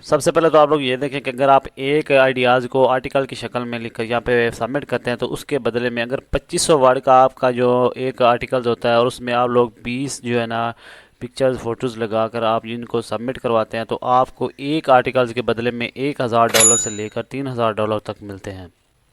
सबसे पहले तो आप लोग ये देखें कि अगर आप एक आइडियाज़ को आर्टिकल की शक्ल में लिखकर यहाँ पे सबमिट करते हैं तो उसके बदले में अगर 2500 वर्ड का आपका जो एक आर्टिकल्स होता है और उसमें आप लोग 20 जो है ना पिक्चर्स फोटोज़ लगाकर आप जिनको सबमिट करवाते हैं तो आपको एक आर्टिकल्स के बदले में $1000 से लेकर $3000 तक मिलते हैं।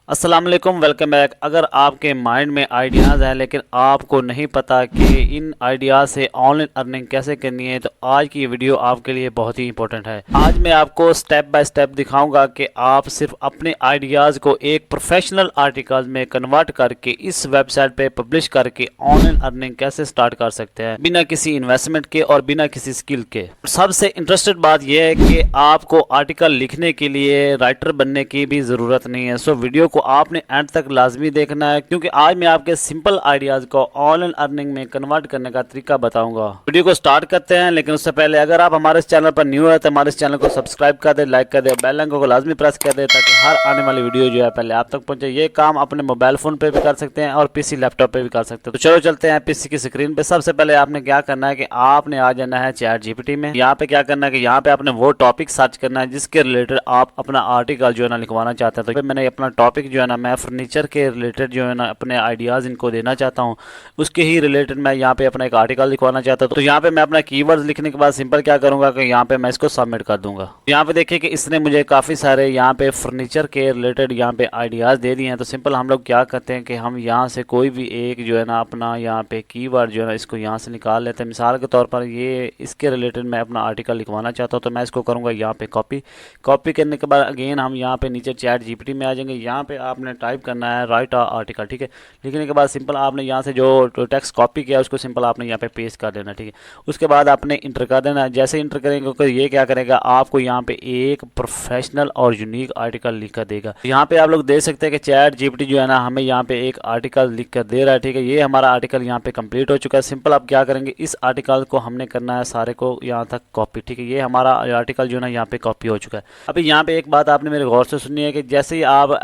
अस्सलाम वालेकुम, वेलकम बैक। अगर आपके माइंड में आइडियाज़ हैं लेकिन आपको नहीं पता कि इन आइडियाज़ से ऑनलाइन अर्निंग कैसे करनी है तो आज की ये वीडियो आपके लिए बहुत ही इंपॉर्टेंट है। आज मैं आपको स्टेप बाय स्टेप दिखाऊंगा कि आप सिर्फ अपने आइडियाज़ को एक प्रोफेशनल आर्टिकल में कन्वर्ट करके इस वेबसाइट पे पब्लिश करके ऑनलाइन अर्निंग कैसे स्टार्ट कर सकते हैं बिना किसी इन्वेस्टमेंट के और बिना किसी स्किल के। सबसे इंटरेस्टेड बात यह है कि आपको आर्टिकल लिखने के लिए राइटर बनने की भी ज़रूरत नहीं है। सो वीडियो को आपने एंड तक लाजमी देखना है क्योंकि आज मैं आपके सिंपल आइडियाज को ऑनलाइन अर्निंग में कन्वर्ट करने का तरीका बताऊंगा। वीडियो को स्टार्ट करते हैं, लेकिन उससे पहले अगर आप हमारे इस चैनल पर न्यू है तो हमारे इस चैनल को सब्सक्राइब कर दे, लाइक कर दे, बेल आइकन को लाजमी प्रेस कर दे ताकि हर आने वाली वीडियो जो है पहले आप तक पहुंचे। ये काम अपने मोबाइल फोन पे भी कर सकते हैं और पीसी लैपटॉप पे भी कर सकते हैं। तो चलो चलते हैं पीसी की स्क्रीन पे। सबसे पहले आपने क्या करना है कि आपने आ जाना है चैट जीपीटी में। यहाँ पे क्या करना है कि यहाँ पे आपने वो टॉपिक सर्च करना है जिसके रिलेटेड आप अपना आर्टिकल जो है ना लिखवाना चाहते हैं। तो मैंने अपना टॉपिक जो है ना मैं फर्नीचर के रिलेटेड जो है ना अपने आइडियाज़ इनको देना चाहता हूँ, उसके ही रिलेटेड मैं यहाँ पे अपना एक आर्टिकल लिखवाना चाहता हूँ। तो यहाँ पे मैं अपना कीवर्ड्स लिखने के बाद सिंपल क्या करूँगा कि यहाँ पे मैं इसको सबमिट कर दूंगा। यहाँ पे देखिए कि इसने मुझे काफ़ी सारे यहाँ पे फर्नीचर के रिलेटेड यहाँ पे आइडियाज़ दे दिए हैं। तो सिंपल हम लोग क्या करते हैं कि हम यहाँ से कोई भी एक जो है ना अपना यहाँ पे कीवर्ड जो है ना इसको यहाँ से निकाल लेते हैं। मिसाल के तौर पर ये इसके रिलेटेड मैं अपना आर्टिकल लिखवाना चाहता हूँ तो मैं इसको करूँगा यहाँ पे कॉपी करने के बाद अगेन हम यहाँ पे नीचे चैट जीपीटी में आ जाएंगे। यहाँ पे आपने टाइप करना है राइट आर्टिकल, ठीक है। लिखने के बाद सिंपल आपने यहाँ से जो टेक्स्ट कॉपी किया उसको सिंपल आपने यहाँ पे पेस्ट कर देना, ठीक है। उसके बाद आपने इंटर कर देना। जैसे इंटर करेंगे तो ये क्या करेगा, आपको यहाँ पे एक प्रोफेशनल और यूनिक आर्टिकल लिख कर देगा। यहाँ पे आप लोग देख सकते हैं कि चैट जीपीटी जो है ना हमें यहाँ पे एक आर्टिकल लिख कर दे रहा है, ठीक है। ये हमारा आर्टिकल यहाँ पे कंप्लीट हो चुका है। सिंपल आप क्या करेंगे, इस आर्टिकल को हमने करना है सारे को यहाँ तक कॉपी, ठीक है। ये हमारा आर्टिकल जो है ना यहाँ पे कॉपी हो चुका है। अभी यहाँ पे एक बात आपने मेरे गौर से सुननी है कि जैसे ही आप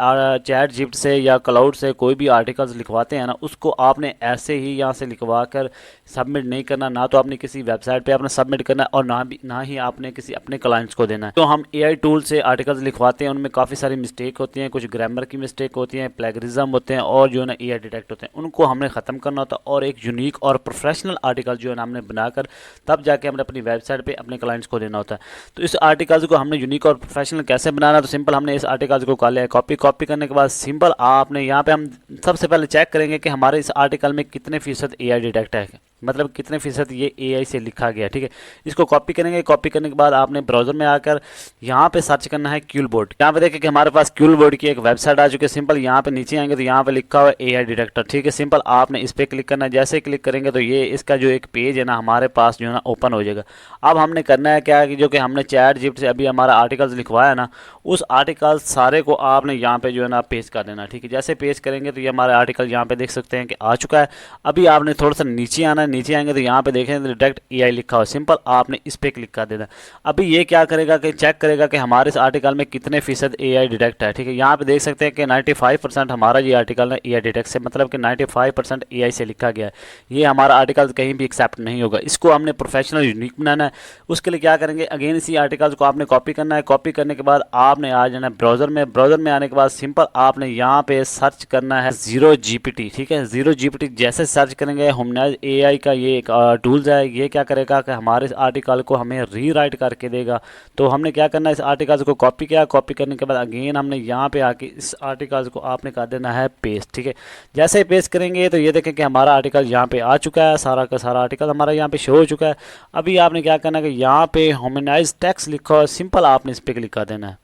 चैट जीपीटी से या क्लाउड से कोई भी आर्टिकल्स लिखवाते हैं ना, उसको आपने ऐसे ही यहाँ से लिखवा कर सबमिट नहीं करना। ना तो आपने किसी वेबसाइट पे आपने सबमिट करना और ना ही आपने किसी अपने क्लाइंट्स को देना है। तो हम एआई टूल से आर्टिकल्स लिखवाते हैं, उनमें काफ़ी सारी मिस्टेक होती हैं, कुछ ग्रामर की मिस्टेक होती हैं, प्लेगरिज्म होते हैं और जो है ना एआई डिटेक्ट होते हैं। उनको हमने ख़त्म करना होता है और एक यूनिक और प्रोफेशनल आर्टिकल जो है ना हमने बनाकर तब जाके हमने अपनी वेबसाइट पर अपने क्लाइंट्स को देना होता है। तो इस आर्टिकल्स को हमने यूनिक और प्रोफेशनल कैसे बनाना, तो सिंपल हमने इस आर्टिकल्स को कर लिया कॉपी करने के बाद सिंपल आपने यहाँ पे हम सबसे पहले चेक करेंगे कि हमारे इस आर्टिकल में कितने फीसद एआई डिटेक्ट है, मतलब कितने फीसद ये एआई से लिखा गया, ठीक है। इसको कॉपी करेंगे। कॉपी करने के बाद आपने ब्राउजर में आकर यहाँ पे सर्च करना है क्यूलबोर्ड। यहाँ पे देखें कि हमारे पास क्यूलबोर्ड की एक वेबसाइट आ चुकी है। सिंपल यहाँ पे नीचे आएंगे तो यहाँ पे लिखा हुआ है एआई डिटेक्टर, ठीक है। सिंपल आपने इस पर क्लिक करना है। जैसे क्लिक करेंगे तो ये इसका जो एक पेज है ना हमारे पास जो है ना ओपन हो जाएगा। अब हमने करना है क्या कि जो कि हमने चैट जीपीटी से अभी हमारा आर्टिकल्स लिखवाया ना, उस आर्टिकल सारे को आपने यहाँ पे जो है ना पेस्ट कर देना, ठीक है। जैसे पेस्ट करेंगे तो ये हमारा आर्टिकल यहाँ पे देख सकते हैं कि आ चुका है। अभी आपने थोड़ा सा नीचे आना है। नीचे आएंगे तो यहाँ पे देखें डिटेक्ट एआई लिखा हो, सिंपल आपने इस पे क्लिक कर देना। अभी ये क्या करेगा कि चेक करेगा कि हमारे इस आर्टिकल में कितने फीसद एआई डिटेक्ट है, ठीक है। यहाँ पे देख सकते हैं कि 95% हमारा ये आर्टिकल है एआई डिटेक्ट से, मतलब कि 95% एआई से लिखा गया है। ये हमारा आर्टिकल कहीं भी एक्सेप्ट नहीं होगा। इसको हमने प्रोफेशनल यूनिक बनाना है। उसके लिए क्या करेंगे, अगेन इसी आर्टिकल्स को आपने कॉपी करना है। कॉपी करने के बाद आपने आ जाना है ब्राउजर में। ब्राउजर में आने के बाद सिंपल आपने यहाँ पे सर्च करना है जीरो जीपीटी, ठीक है। जीरो जीपीटी जैसे सर्च करेंगे ह्यूमनाइज एआई का ये एक टूल्स है। ये क्या करेगा कि हमारे इस आर्टिकल को हमें रीराइट करके देगा। तो हमने क्या करना है, इस आर्टिकल्स को कॉपी किया। कॉपी करने के बाद अगेन हमने यहाँ पे आके इस आर्टिकल्स को आपने कर देना है पेस्ट, ठीक है। जैसे ही पेस्ट करेंगे तो ये देखें कि हमारा आर्टिकल यहाँ पे आ चुका है। सारा का सारा आर्टिकल हमारा यहाँ पे शो हो चुका है। अभी आपने क्या करना है कि यहाँ पे ह्यूमनाइज टेक्स्ट लिखा है, सिंपल आपने इस पर क्लिक कर देना है।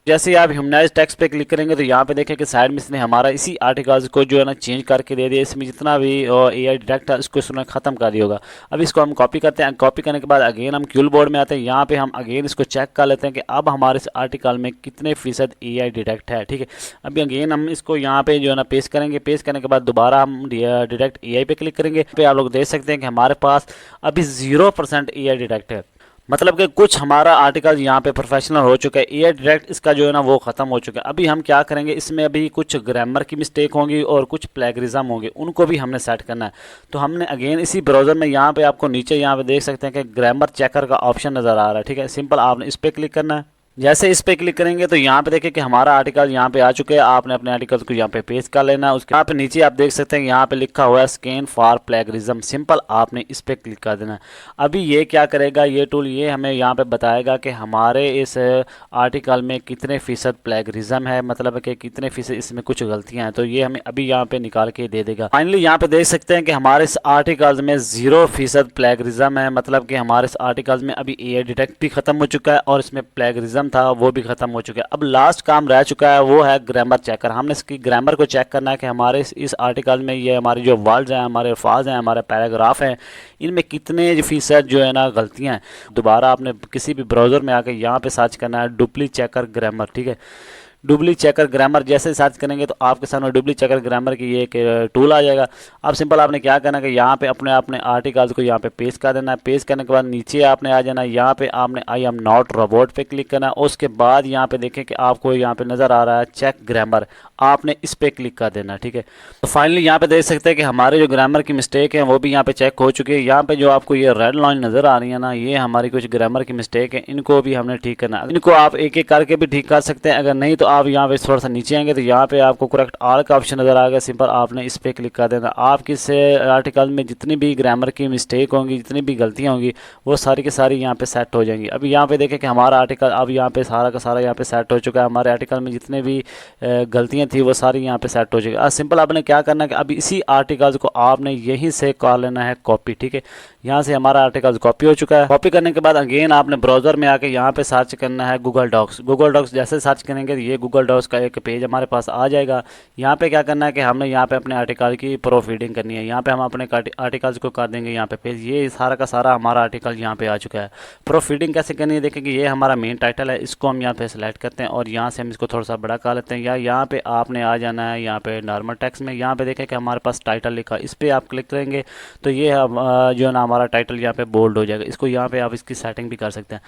जैसे ही आप ह्यूमनाइज टेक्स्ट पे क्लिक करेंगे तो यहाँ पे देखें कि साइड में इसने हमारा इसी आर्टिकल्स को जो है ना चेंज करके दे दिया। इसमें जितना भी एआई डिटेक्ट है उसको इसने ख़त्म कर दिया होगा। अब इसको हम कॉपी करते हैं। कॉपी करने के बाद अगेन हम क्यूलबोर्ड में आते हैं। यहाँ पे हम अगेन इसको चेक कर लेते हैं कि अब हमारे इस आर्टिकल में कितने फीसद एआई डिटेक्ट है, ठीक है। अभी अगेन हम इसको यहाँ पे जो है ना पेस्ट करेंगे। पेस्ट करने के बाद दोबारा हम डिटेक्ट एआई पे क्लिक करेंगे। पे आप लोग देख सकते हैं कि हमारे पास अभी 0% एआई डिटेक्ट है, मतलब कि कुछ हमारा आर्टिकल यहाँ पे प्रोफेशनल हो चुका है। एआई डायरेक्ट इसका जो है ना वो ख़त्म हो चुका है। अभी हम क्या करेंगे, इसमें अभी कुछ ग्रामर की मिस्टेक होंगी और कुछ प्लेगरिज्म होंगे, उनको भी हमने सेट करना है। तो हमने अगेन इसी ब्राउज़र में यहाँ पे आपको नीचे यहाँ पे देख सकते हैं कि ग्रामर चेकर का ऑप्शन नज़र आ रहा है, ठीक है। सिंपल आपने इस पर क्लिक करना है। जैसे इस पे क्लिक करेंगे तो यहाँ पे देखिए कि हमारा आर्टिकल यहाँ पे आ चुके हैं। आपने अपने आर्टिकल को यहाँ पे पेस्ट कर लेना है। उसके यहाँ पे नीचे आप देख सकते हैं यहाँ पे लिखा हुआ है स्कैन फॉर प्लेगरिज्म, सिंपल आपने इस पे क्लिक कर देना है। अभी ये क्या करेगा, ये टूल ये हमें यहाँ पे बताएगा कि हमारे इस आर्टिकल में कितने फ़ीसद प्लेगरिज्म है, मतलब कि कितने फ़ीसद इसमें कुछ गलतियाँ हैं। तो ये हमें अभी यहाँ पे निकाल के दे देगा। फाइनली यहाँ पे देख सकते हैं कि हमारे इस आर्टिकल में 0% प्लेगरिज्म है, मतलब कि हमारे इस आर्टिकल में अभी एआई डिटेक्ट भी खत्म हो चुका है और इसमें प्लेगरिज्म था वो भी खत्म हो चुका है। अब लास्ट काम रह चुका है, वो है ग्रामर चेकर। हमने इसकी ग्रामर को चेक करना है कि हमारे इस आर्टिकल में ये हमारी जो वर्ड्स हैं, हमारे अल्फाज हैं, हमारे पैराग्राफ हैं, इनमें कितने फ़ीसद जो है ना गलतियाँ हैं। दोबारा आपने किसी भी ब्राउज़र में आकर यहाँ पे सर्च करना है डुप्ली चेकर ग्रामर, ठीक है। डुप्ली चेकर ग्रामर जैसे सर्च करेंगे तो आपके सामने डुप्ली चेकर ग्रामर की ये एक टूल आ जाएगा। अब सिंपल आपने क्या करना है कि यहाँ पे अपने आर्टिकल्स को यहाँ पे पेस्ट कर देना है। पेस्ट करने के बाद नीचे आपने आ जाना है, यहाँ पे आपने आई एम नॉट रोबोट पे क्लिक करना है। उसके बाद यहाँ पे देखें कि आपको यहाँ पे नज़र आ रहा है चेक ग्रामर, आपने इस पे क्लिक कर देना है, ठीक है। तो फाइनली यहाँ पे देख सकते हैं कि हमारे जो ग्रामर की मिस्टेक है वो भी यहाँ पे चेक हो चुकी है। यहाँ पे जो आपको ये रेड लाइन नज़र आ रही है ना, ये हमारी कुछ ग्रामर की मिस्टेक है, इनको भी हमने ठीक करना है। इनको आप एक एक करके भी ठीक कर सकते हैं, अगर नहीं तो आप यहाँ पे थोड़ा सा नीचे आएंगे तो यहाँ पे आपको करेक्ट ऑल का ऑप्शन नज़र आएगा, सिंपल आपने इस पे क्लिक कर देना। आपकी इस आर्टिकल में जितनी भी ग्रामर की मिस्टेक होंगी, जितनी भी गलतियाँ होंगी, वो सारी की सारी यहाँ पे सेट हो जाएंगी। अभी यहाँ पे देखें कि हमारा आर्टिकल अब यहाँ पे सारा का सारा यहाँ पे सेट हो चुका है। हमारे आर्टिकल में जितने भी गलतियाँ थी वो सारी यहाँ पे सेट हो जाएगी। अब सिंपल आपने क्या करना है कि अभी इसी आर्टिकल्स को आपने यहीं से कर लेना है कॉपी, ठीक है। यहाँ से हमारा आर्टिकल कॉपी हो चुका है। कॉपी करने के बाद अगेन आपने ब्राउज़र में आके यहाँ पे सर्च करना है गूगल डॉक्स। गूगल डॉक्स जैसे सर्च करेंगे तो ये गूगल डॉक्स का एक पेज हमारे पास आ जाएगा। यहाँ पे क्या करना है कि हमने यहाँ पे अपने आर्टिकल की प्रूफ रीडिंग करनी है। यहाँ पे हम अपने आर्टिकल्स को कर देंगे यहाँ पे पेज। ये सारा का सारा हमारा आर्टिकल यहाँ पे आ चुका है। प्रूफ रीडिंग कैसे करनी है देखेंगे, ये हमारा मेन टाइटल है, इसको हम यहाँ पे सेलेक्ट करते हैं और यहाँ से हम इसको थोड़ा सा बड़ा कर लेते हैं। या यहाँ पे आपने आ जाना है यहाँ पे नॉर्मल टेक्स्ट में। यहाँ पे देखें कि हमारे पास टाइटल लिखा, इस पर आप क्लिक करेंगे तो ये जो है ना हमारा टाइटल यहाँ पे बोल्ड हो जाएगा। इसको यहाँ पे आप इसकी सेटिंग भी कर सकते हैं।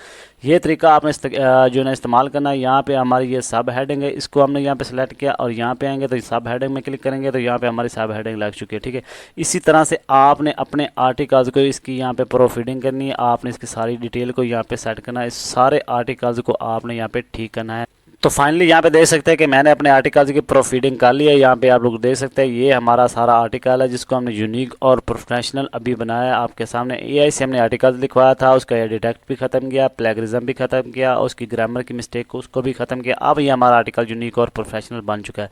ये तरीका आपने जो है ना इस्तेमाल करना है। यहाँ पे हमारी ये सब हेडिंग है, इसको हमने यहाँ पे सेलेक्ट किया और यहाँ पे आएंगे तो सब हेडिंग में क्लिक करेंगे तो यहाँ पे हमारी सब हेडिंग लग चुकी है, ठीक है। इसी तरह से आपने अपने आर्टिकल्स को इसकी यहाँ पे प्रूफ रीडिंग करनी है। आपने इसकी सारी डिटेल को यहाँ पे सेट करना है। इस सारे आर्टिकल्स को आपने यहाँ पे ठीक करना है। तो फाइनली यहाँ पे देख सकते हैं कि मैंने अपने आर्टिकल्स की प्रूफ रीडिंग कर ली है। यहाँ पे आप लोग देख सकते हैं ये हमारा सारा आर्टिकल है जिसको हमने यूनिक और प्रोफेशनल अभी बनाया है आपके सामने। एआई से हमने आर्टिकल्स लिखवाया था, उसका डिटेक्ट भी खत्म किया, प्लेगरिज्म भी खत्म किया, उसकी ग्रामर की मिस्टेक को उसको भी खत्म किया। अब ये हमारा आर्टिकल यूनिक और प्रोफेशनल बन चुका है।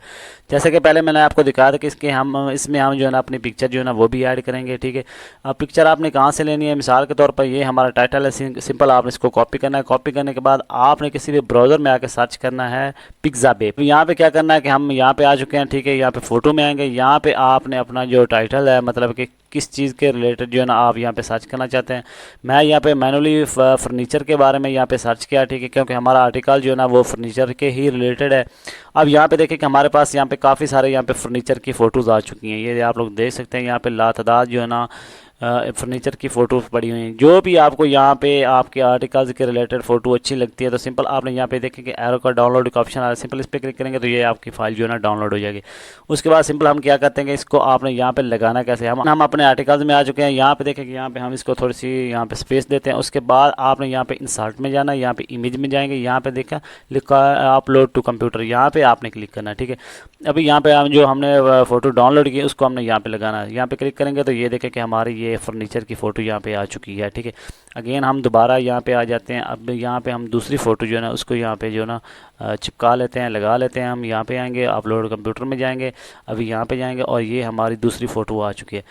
जैसे कि पहले मैंने आपको दिखाया था कि इसमें हम जो है ना अपनी पिक्चर जो है ना वो भी ऐड करेंगे, ठीक है। अब पिक्चर आपने कहाँ से लेनी है, मिसाल के तौर पर ये हमारा टाइटल है, सिंपल आपने इसको कॉपी करना है। कॉपी करने के बाद आपने किसी भी ब्राउज़र में आकर सर्च करना है पिक्साबे। यहाँ पे क्या करना है कि हम यहाँ पे आ चुके हैं, ठीक है। यहाँ पे फोटो में आएंगे, यहाँ पे आपने अपना जो टाइटल है, मतलब कि किस चीज़ के रिलेटेड जो है ना आप यहाँ पे सर्च करना चाहते हैं। मैं यहाँ पे मैनुअली फर्नीचर के बारे में यहाँ पे सर्च किया, ठीक है, क्योंकि हमारा आर्टिकल जो है ना वो फर्नीचर के ही रिलेटेड है। अब यहाँ पे देखें कि हमारे पास यहाँ पे काफ़ी सारे यहाँ पे फर्नीचर की फ़ोटोज़ आ चुकी हैं। ये आप लोग देख सकते हैं यहाँ पे लातादाद जो है ना फर्नीचर की फ़ोटो पड़ी हुई हैं। जो भी आपको यहाँ पे आपके आर्टिकल्स के रिलेटेड फ़ोटो अच्छी लगती है तो सिंपल आपने यहाँ पे देखें कि एरो का डाउनलोड का ऑप्शन आ रहा है, सिंपल इस पर क्लिक करेंगे तो ये आपकी फ़ाइल जो है ना डाउनलोड हो जाएगी। उसके बाद सिंपल हम क्या करते हैं कि इसको आपने यहाँ पे लगाना कैसे, हम अपने आर्टिकल्स में आ चुके हैं। यहाँ पे देखें कि यहाँ पे हम इसको थोड़ी सी यहाँ पे स्पेस देते हैं। उसके बाद आपने यहाँ पे इंसर्ट में जाना है, यहाँ पे इमेज में जाएंगे, यहाँ पे देखा लिखा अपलोड टू कंप्यूटर, यहाँ पे आपने क्लिक करना है, ठीक है। अभी यहाँ पे हम जो हमने फ़ोटो डाउनलोड की उसको हमने यहाँ पे लगाना है। यहाँ पे क्लिक करेंगे तो ये देखें कि हमारी ये फर्नीचर की फ़ोटो यहाँ पे आ चुकी है, ठीक है। अगेन हम दोबारा यहाँ पे आ जाते हैं। अब यहाँ पे हम दूसरी फ़ोटो जो है ना उसको यहाँ पे जो है ना चिपका लेते हैं, लगा लेते हैं। हम यहाँ पे आएंगे, अपलोड कंप्यूटर में जाएंगे, अभी यहाँ पे जाएंगे और ये हमारी दूसरी फ़ोटो आ चुकी है।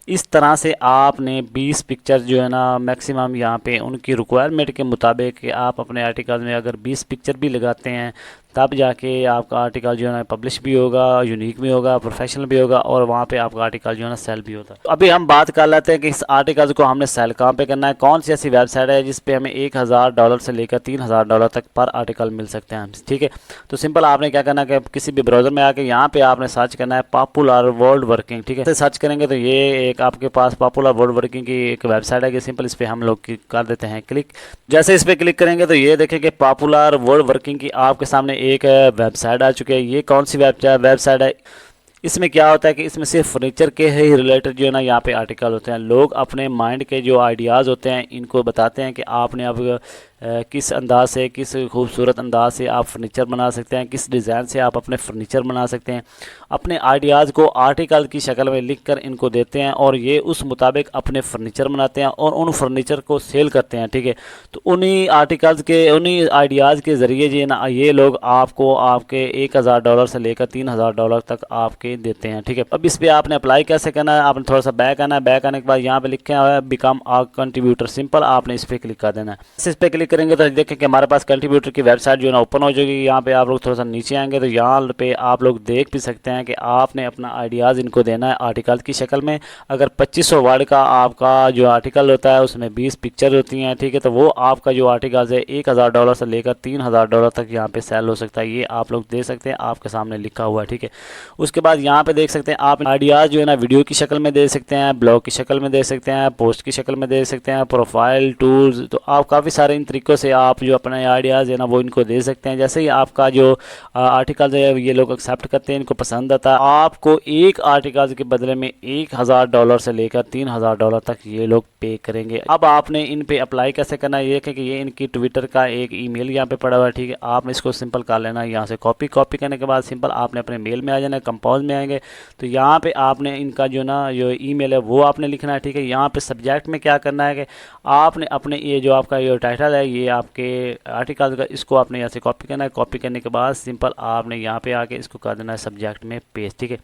इस तरह से आपने 20 पिक्चर जो है ना मैक्सिमम यहाँ पे उनकी रिक्वायरमेंट के मुताबिक आप अपने आर्टिकल में अगर 20 पिक्चर भी लगाते हैं तब जाके आपका आर्टिकल जो है ना पब्लिश भी होगा, यूनिक भी होगा, प्रोफेशनल भी होगा और वहाँ पे आपका आर्टिकल जो है ना सेल भी होता है। तो अभी हम बात कर लेते हैं कि इस आर्टिकल को हमने सेल कहाँ पे करना है, कौन सी ऐसी वेबसाइट है जिस पे हमें $1000 से लेकर $3000 तक पर आर्टिकल मिल सकते हैं, ठीक है। तो सिंपल आपने क्या करना है कि किसी भी ब्राउज़र में आके यहाँ पे आपने सर्च करना है पॉपुलर वर्ल्ड वर्किंग, ठीक है। सर्च करेंगे तो ये एक आपके पास पॉपुलर वर्ल्ड वर्किंग की एक वेबसाइट है कि सिंपल इस पर हम लोग कर देते हैं क्लिक। जैसे इस पर क्लिक करेंगे तो ये देखें कि पॉपुलर वर्ल्ड वर्किंग की आपके सामने एक वेबसाइट आ चुकी है। ये कौन सी वेबसाइट है, इसमें क्या होता है कि इसमें सिर्फ फर्नीचर के ही रिलेटेड जो है ना यहाँ पे आर्टिकल होते हैं। लोग अपने माइंड के जो आइडियाज़ होते हैं इनको बताते हैं कि आपने अब किस अंदाज से, किस खूबसूरत अंदाज से आप फर्नीचर बना सकते हैं, किस डिज़ाइन से आप अपने फर्नीचर बना सकते हैं। अपने आइडियाज़ को आर्टिकल की शक्ल में लिख कर इनको देते हैं और ये उस मुताबिक अपने फर्नीचर बनाते हैं और उन फर्नीचर को सेल करते हैं, ठीक है। तो उन्हीं आर्टिकल्स के, उन्हीं आइडियाज़ के ज़रिए जी ना ये लोग आपको आपके $1000 से लेकर $3000 तक आपके देते हैं, ठीक है। अब इस पर आपने अप्लाई कैसे करना है, आपने थोड़ा सा बैक आना है। बैक आने के बाद यहाँ पे लिखे हुआ है बिकम आ कंट्रीब्यूटर, सिंपल आपने इस पर क्लिक कर देना है। इस पर क्लिक करेंगे तो देखें कि हमारे पास कंट्रीब्यूटर की वेबसाइट जो है ना ओपन हो जाएगी। यहाँ पे आप लोग थोड़ा सा नीचे आएंगे तो यहाँ पे आप लोग देख भी सकते हैं कि आपने अपना आइडियाज़ इनको देना है आर्टिकल की शक्ल में। अगर 2500 वर्ड का आपका जो आर्टिकल होता है उसमें 20 पिक्चर होती हैं, ठीक है, तो वो आपका जो आर्टिकल है $1000 से लेकर $3000 तक यहाँ पे सेल हो सकता है। ये आप लोग दे सकते हैं, आपके सामने लिखा हुआ है, ठीक है। उसके बाद यहाँ पे देख सकते हैं आप आइडियाज़ जो है ना वीडियो की शक्ल में दे सकते हैं, ब्लॉग की शक्ल में दे सकते हैं, पोस्ट की शक्ल में दे सकते हैं, प्रोफाइल टूल्स। तो आप काफ़ी सारे इन तरीक़ों से आप जो अपने आइडियाज़ है ना वो इनको दे सकते हैं। जैसे ही आपका जो आर्टिकल है ये लोग एक्सेप्ट करते हैं, इनको पसंद आता है, आपको एक आर्टिकल के बदले में $1000 से लेकर $3000 तक ये लोग पे करेंगे। अब आपने इन पे अप्लाई कैसे करना है, ये कि ये इनकी ट्विटर का एक ईमेल यहाँ पे पड़ा हुआ है, ठीक है। आप इसको सिंपल कर लेना है यहाँ से कॉपी करने के बाद सिंपल आपने अपने मेल में आ जाना है। कंपोज में आएंगे तो यहाँ पे आपने इनका जो ना जो ईमेल है वो आपने लिखना है, ठीक है। यहाँ पे सब्जेक्ट में क्या करना है कि आपने अपने ये जो आपका ये टाइटल है ये आपके आर्टिकल का, इसको आपने यहाँ से कॉपी करना है। कॉपी करने के बाद सिंपल आपने यहाँ पे आके इसको कर देना है सब्जेक्ट में पेस्ट, ठीक है।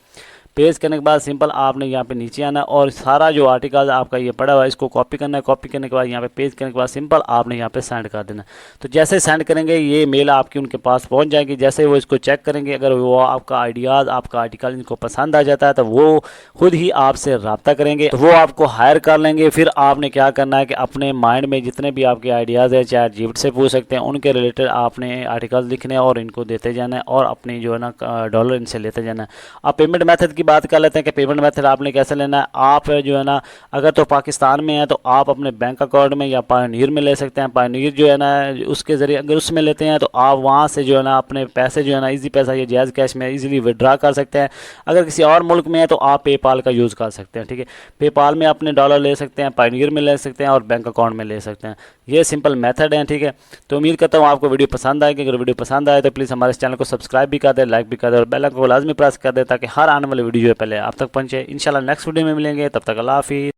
पेस्ट करने के बाद सिंपल आपने यहाँ पे नीचे आना और सारा जो आर्टिकल आपका ये पड़ा हुआ है इसको कॉपी करना है। कॉपी करने के बाद यहाँ पे पेस्ट करने के बाद सिंपल आपने यहाँ पे सेंड कर देना। तो जैसे सेंड करेंगे ये मेल आपकी उनके पास पहुँच जाएगी। जैसे वो इसको चेक करेंगे, अगर वो आपका आइडियाज़, आपका आर्टिकल इनको पसंद आ जाता है तो वो खुद ही आपसे रब्ता करेंगे, तो वो आपको हायर कर लेंगे। फिर आपने क्या करना है कि अपने माइंड में जितने भी आपके आइडियाज़ है ChatGPT से पूछ सकते हैं, उनके रिलेटेड आपने आर्टिकल लिखने और इनको देते जाना है और अपनी जो है ना डॉलर इनसे लेते जाना है। आप पेमेंट मेथड बात कर लेते हैं कि पेमेंट मेथड आपने कैसे लेना है। आप जो है ना अगर तो पाकिस्तान में है तो आप अपने बैंक अकाउंट में या पायोनियर में ले सकते हैं। पायोनियर जो है ना उसके ज़रिए अगर उसमें लेते हैं तो आप वहाँ से जो है ना अपने पैसे जो है ना इजी पैसा या जायज़ कैश में इजीली विड्रा कर सकते हैं। अगर किसी और मुल्क में है तो आप पेपाल का यूज़ कर सकते हैं, ठीक है। पेपाल में अपने डॉलर ले सकते हैं, पायोनियर में ले सकते हैं और बैंक अकाउंट में ले सकते हैं। ये सिंपल मेथड है, ठीक है। तो उम्मीद करता हूँ आपको वीडियो पसंद आएगी। अगर वीडियो पसंद आए तो प्लीज़ हमारे चैनल को सब्सक्राइब भी कर दे, लाइक भी कर दे और बेल आइकन को लाजमी प्रेस कर दे ताकि हर आने वाली वीडियो जो है पहले आप तक पहुंचे। इंशाल्लाह नेक्स्ट वीडियो में मिलेंगे, तब तक अल्लाह हाफिज़।